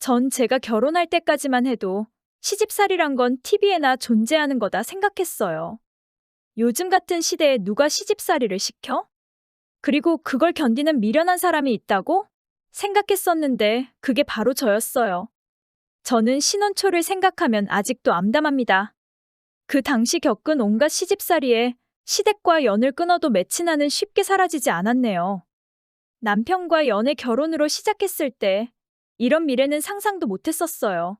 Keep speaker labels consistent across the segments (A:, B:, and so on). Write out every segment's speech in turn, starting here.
A: 전 제가 결혼할 때까지만 해도 시집살이란 건 TV에나 존재하는 거다 생각했어요. 요즘 같은 시대에 누가 시집살이를 시켜? 그리고 그걸 견디는 미련한 사람이 있다고? 생각했었는데 그게 바로 저였어요. 저는 신혼초를 생각하면 아직도 암담합니다. 그 당시 겪은 온갖 시집살이에 시댁과 연을 끊어도 맺힌 나는 쉽게 사라지지 않았네요. 남편과 연애 결혼으로 시작했을 때 이런 미래는 상상도 못했었어요.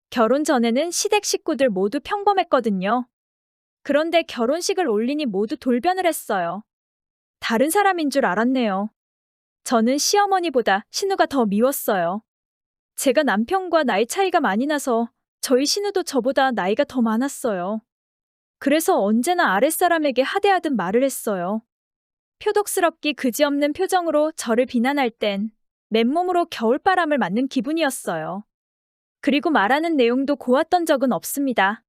A: 결혼 전에는 시댁 식구들 모두 평범했거든요. 그런데 결혼식을 올리니 모두 돌변을 했어요. 다른 사람인 줄 알았네요. 저는 시어머니보다 신우가 더 미웠어요. 제가 남편과 나이 차이가 많이 나서 저희 신우도 저보다 나이가 더 많았어요. 그래서 언제나 아랫사람에게 하대하듯 말을 했어요. 표독스럽기 그지없는 표정으로 저를 비난할 땐 맨몸으로 겨울바람을 맞는 기분이었어요. 그리고 말하는 내용도 고왔던 적은 없습니다.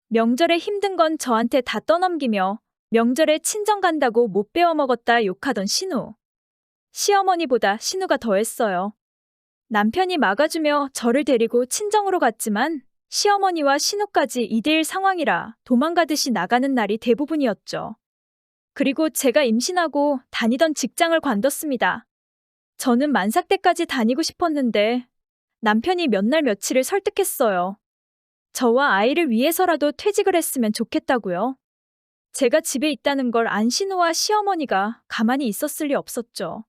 A: 명절에 힘든 건 저한테 다 떠넘기며 명절에 친정 간다고 못 배워 먹었다 욕하던 신우. 시어머니보다 신우가 더했어요. 남편이 막아주며 저를 데리고 친정으로 갔지만 시어머니와 신우까지 2대1 상황이라 도망가듯이 나가는 날이 대부분이었죠. 그리고 제가 임신하고 다니던 직장을 관뒀습니다. 저는 만삭 때까지 다니고 싶었는데 남편이 몇 날 며칠을 설득했어요. 저와 아이를 위해서라도 퇴직을 했으면 좋겠다고요. 제가 집에 있다는 걸 안 신우와 시어머니가 가만히 있었을 리 없었죠.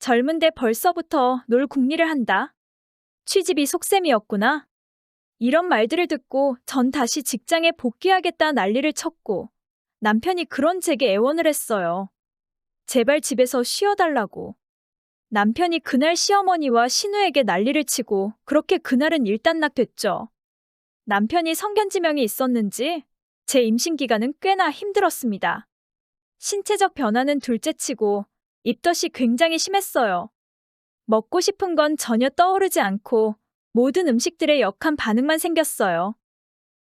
A: 젊은데 벌써부터 놀 궁리를 한다. 취집이 속셈이었구나. 이런 말들을 듣고 전 다시 직장에 복귀하겠다 난리를 쳤고 남편이 그런 제게 애원을 했어요. 제발 집에서 쉬어달라고. 남편이 그날 시어머니와 신우에게 난리를 치고 그렇게 그날은 일단락됐죠. 남편이 성견지명이 있었는지 제 임신 기간은 꽤나 힘들었습니다. 신체적 변화는 둘째치고 입덧이 굉장히 심했어요. 먹고 싶은 건 전혀 떠오르지 않고 모든 음식들에 역한 반응만 생겼어요.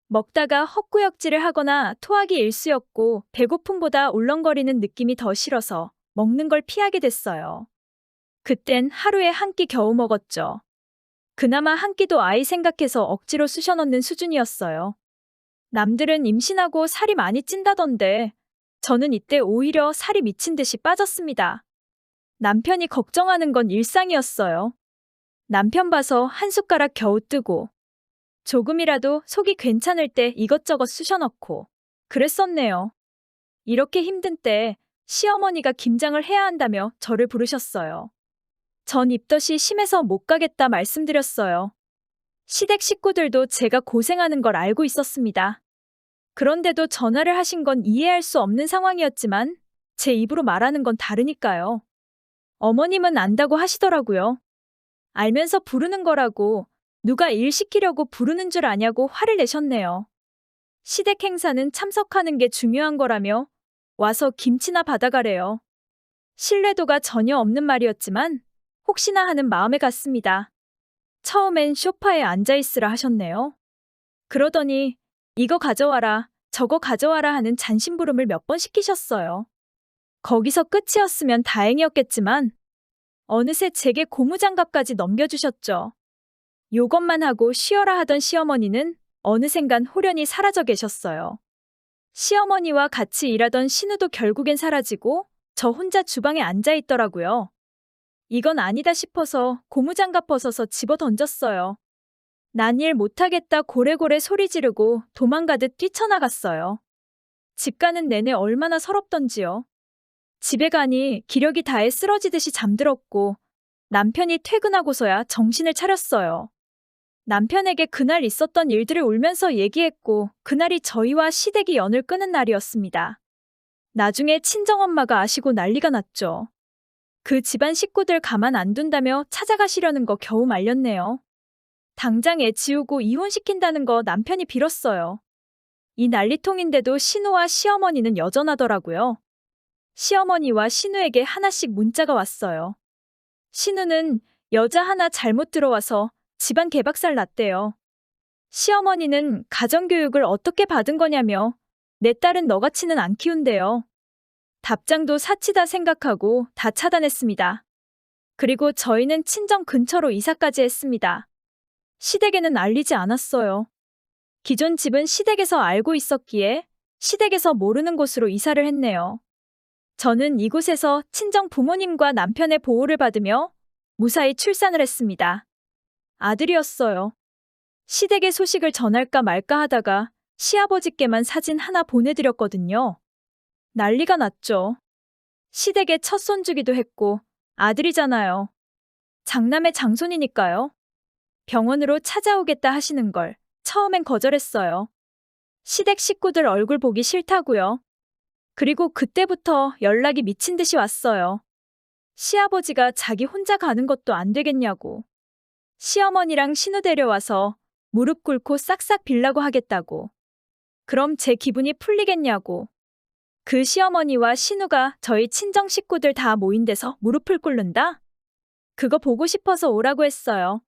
A: 먹다가 헛구역질을 하거나 토하기 일쑤였고 배고픔보다 울렁거리는 느낌이 더 싫어서 먹는 걸 피하게 됐어요. 그땐 하루에 한 끼 겨우 먹었죠. 그나마 한 끼도 아이 생각해서 억지로 쑤셔 넣는 수준이었어요. 남들은 임신하고 살이 많이 찐다던데 저는 이때 오히려 살이 미친 듯이 빠졌습니다. 남편이 걱정하는 건 일상이었어요. 남편 봐서 한 숟가락 겨우 뜨고 조금이라도 속이 괜찮을 때 이것저것 쑤셔 넣고 그랬었네요. 이렇게 힘든 때 시어머니가 김장을 해야 한다며 저를 부르셨어요. 전 입덧이 심해서 못 가겠다 말씀드렸어요. 시댁 식구들도 제가 고생하는 걸 알고 있었습니다. 그런데도 전화를 하신 건 이해할 수 없는 상황이었지만 제 입으로 말하는 건 다르니까요. 어머님은 안다고 하시더라고요. 알면서 부르는 거라고 누가 일 시키려고 부르는 줄 아냐고 화를 내셨네요. 시댁 행사는 참석하는 게 중요한 거라며 와서 김치나 받아가래요. 신뢰도가 전혀 없는 말이었지만 혹시나 하는 마음에 갔습니다. 처음엔 소파에 앉아있으라 하셨네요. 그러더니 이거 가져와라, 저거 가져와라 하는 잔심부름을 몇 번 시키셨어요. 거기서 끝이었으면 다행이었겠지만 어느새 제게 고무장갑까지 넘겨주셨죠. 요것만 하고 쉬어라 하던 시어머니는 어느샌간 홀연히 사라져 계셨어요. 시어머니와 같이 일하던 신우도 결국엔 사라지고 저 혼자 주방에 앉아 있더라고요. 이건 아니다 싶어서 고무장갑 벗어서 집어 던졌어요. 난 일 못하겠다 고래고래 소리 지르고 도망가듯 뛰쳐나갔어요. 집 가는 내내 얼마나 서럽던지요. 집에 가니 기력이 다해 쓰러지듯이 잠들었고 남편이 퇴근하고서야 정신을 차렸어요. 남편에게 그날 있었던 일들을 울면서 얘기했고 그날이 저희와 시댁이 연을 끊은 날이었습니다. 나중에 친정엄마가 아시고 난리가 났죠. 그 집안 식구들 가만 안 둔다며 찾아가시려는 거 겨우 말렸네요. 당장 애 지우고 이혼시킨다는 거 남편이 빌었어요. 이 난리통인데도 신우와 시어머니는 여전하더라고요. 시어머니와 신우에게 하나씩 문자가 왔어요. 신우는 여자 하나 잘못 들어와서 집안 개박살 났대요. 시어머니는 가정교육을 어떻게 받은 거냐며 내 딸은 너같이는 안 키운대요. 답장도 사치다 생각하고 다 차단했습니다. 그리고 저희는 친정 근처로 이사까지 했습니다. 시댁에는 알리지 않았어요. 기존 집은 시댁에서 알고 있었기에 시댁에서 모르는 곳으로 이사를 했네요. 저는 이곳에서 친정 부모님과 남편의 보호를 받으며 무사히 출산을 했습니다. 아들이었어요. 시댁의 소식을 전할까 말까 하다가 시아버지께만 사진 하나 보내드렸거든요. 난리가 났죠. 시댁의 첫 손주기도 했고 아들이잖아요. 장남의 장손이니까요. 병원으로 찾아오겠다 하시는 걸 처음엔 거절했어요. 시댁 식구들 얼굴 보기 싫다고요. 그리고 그때부터 연락이 미친 듯이 왔어요. 시아버지가 자기 혼자 가는 것도 안 되겠냐고. 시어머니랑 신우 데려와서 무릎 꿇고 싹싹 빌라고 하겠다고. 그럼 제 기분이 풀리겠냐고. 그 시어머니와 신우가 저희 친정 식구들 다 모인 데서 무릎을 꿇는다? 그거 보고 싶어서 오라고 했어요.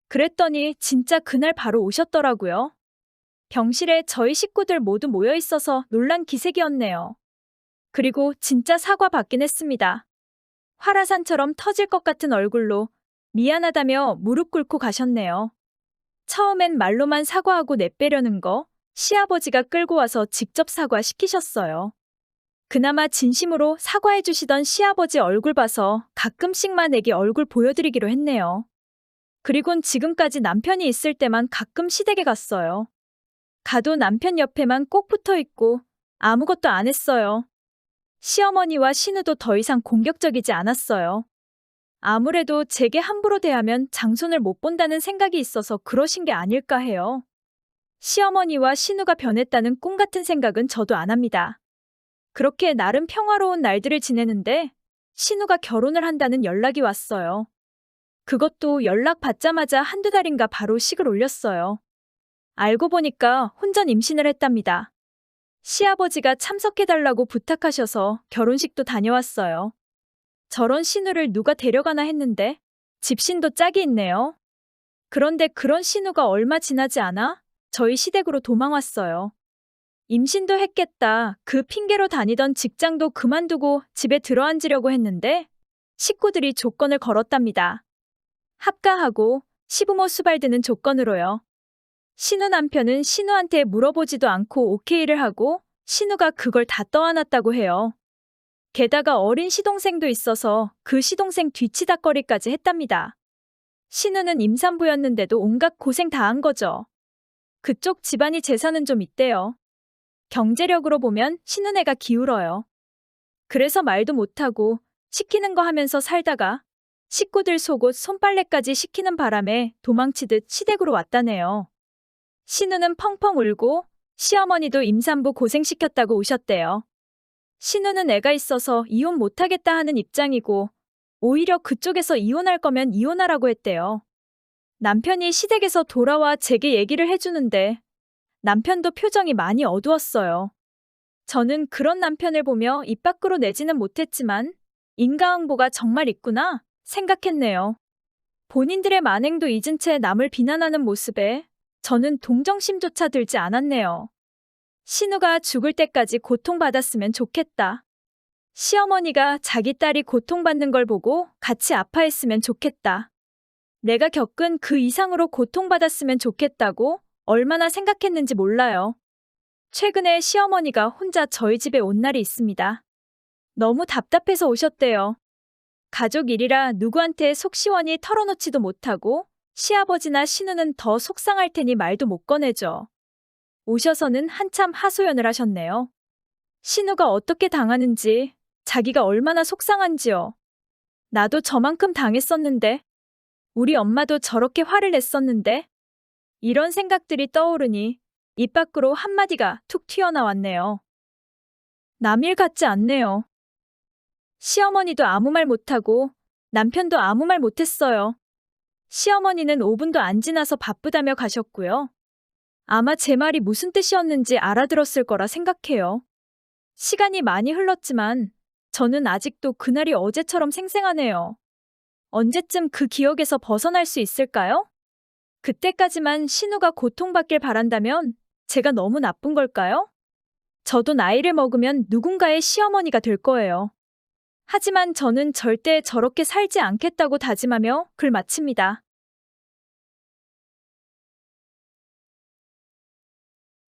A: 그랬더니 진짜 그날 바로 오셨더라고요. 병실에 저희 식구들 모두 모여 있어서 놀란 기색이었네요. 그리고 진짜 사과 받긴 했습니다. 화라산처럼 터질 것 같은 얼굴로 미안하다며 무릎 꿇고 가셨네요. 처음엔 말로만 사과하고 내빼려는 거 시아버지가 끌고 와서 직접 사과시키셨어요. 그나마 진심으로 사과해 주시던 시아버지 얼굴 봐서 가끔씩만 애기 얼굴 보여드리기로 했네요. 그리곤 지금까지 남편이 있을 때만 가끔 시댁에 갔어요. 가도 남편 옆에만 꼭 붙어 있고 아무것도 안 했어요. 시어머니와 신우도 더 이상 공격적이지 않았어요. 아무래도 제게 함부로 대하면 장손을 못 본다는 생각이 있어서 그러신 게 아닐까 해요. 시어머니와 신우가 변했다는 꿈 같은 생각은 저도 안 합니다. 그렇게 나름 평화로운 날들을 지내는데 신우가 결혼을 한다는 연락이 왔어요. 그것도 연락 받자마자 한두 달인가 바로 식을 올렸어요. 알고 보니까 혼전 임신을 했답니다. 시아버지가 참석해달라고 부탁하셔서 결혼식도 다녀왔어요. 저런 신우를 누가 데려가나 했는데 집신도 짝이 있네요. 그런데 그런 신우가 얼마 지나지 않아 저희 시댁으로 도망왔어요. 임신도 했겠다. 그 핑계로 다니던 직장도 그만두고 집에 들어앉으려고 했는데 식구들이 조건을 걸었답니다. 합가하고 시부모 수발드는 조건으로요. 신우 남편은 신우한테 물어보지도 않고 오케이를 하고 신우가 그걸 다 떠안았다고 해요. 게다가 어린 시동생도 있어서 그 시동생 뒤치다꺼리까지 했답니다. 신우는 임산부였는데도 온갖 고생 다 한 거죠. 그쪽 집안이 재산은 좀 있대요. 경제력으로 보면 신우네가 기울어요. 그래서 말도 못하고 시키는 거 하면서 살다가 식구들 속옷 손빨래까지 시키는 바람에 도망치듯 시댁으로 왔다네요. 신우는 펑펑 울고 시어머니도 임산부 고생시켰다고 우셨대요. 신우는 애가 있어서 이혼 못하겠다 하는 입장이고 오히려 그쪽에서 이혼할 거면 이혼하라고 했대요. 남편이 시댁에서 돌아와 제게 얘기를 해주는데 남편도 표정이 많이 어두웠어요. 저는 그런 남편을 보며 입 밖으로 내지는 못했지만 인과응보가 정말 있구나 생각했네요. 본인들의 만행도 잊은 채 남을 비난하는 모습에 저는 동정심조차 들지 않았네요. 신우가 죽을 때까지 고통받았으면 좋겠다. 시어머니가 자기 딸이 고통받는 걸 보고 같이 아파했으면 좋겠다. 내가 겪은 그 이상으로 고통받았으면 좋겠다고 얼마나 생각했는지 몰라요. 최근에 시어머니가 혼자 저희 집에 온 날이 있습니다. 너무 답답해서 오셨대요. 가족 일이라 누구한테 속 시원히 털어놓지도 못하고 시아버지나 신우는 더 속상할 테니 말도 못 꺼내죠. 오셔서는 한참 하소연을 하셨네요. 신우가 어떻게 당하는지, 자기가 얼마나 속상한지요. 나도 저만큼 당했었는데, 우리 엄마도 저렇게 화를 냈었는데, 이런 생각들이 떠오르니 입 밖으로 한마디가 툭 튀어나왔네요. 남일 같지 않네요. 시어머니도 아무 말 못하고 남편도 아무 말 못했어요. 시어머니는 5분도 안 지나서 바쁘다며 가셨고요. 아마 제 말이 무슨 뜻이었는지 알아들었을 거라 생각해요. 시간이 많이 흘렀지만 저는 아직도 그날이 어제처럼 생생하네요. 언제쯤 그 기억에서 벗어날 수 있을까요? 그때까지만 신우가 고통받길 바란다면 제가 너무 나쁜 걸까요? 저도 나이를 먹으면 누군가의 시어머니가 될 거예요. 하지만 저는 절대 저렇게 살지 않겠다고 다짐하며 글 마칩니다.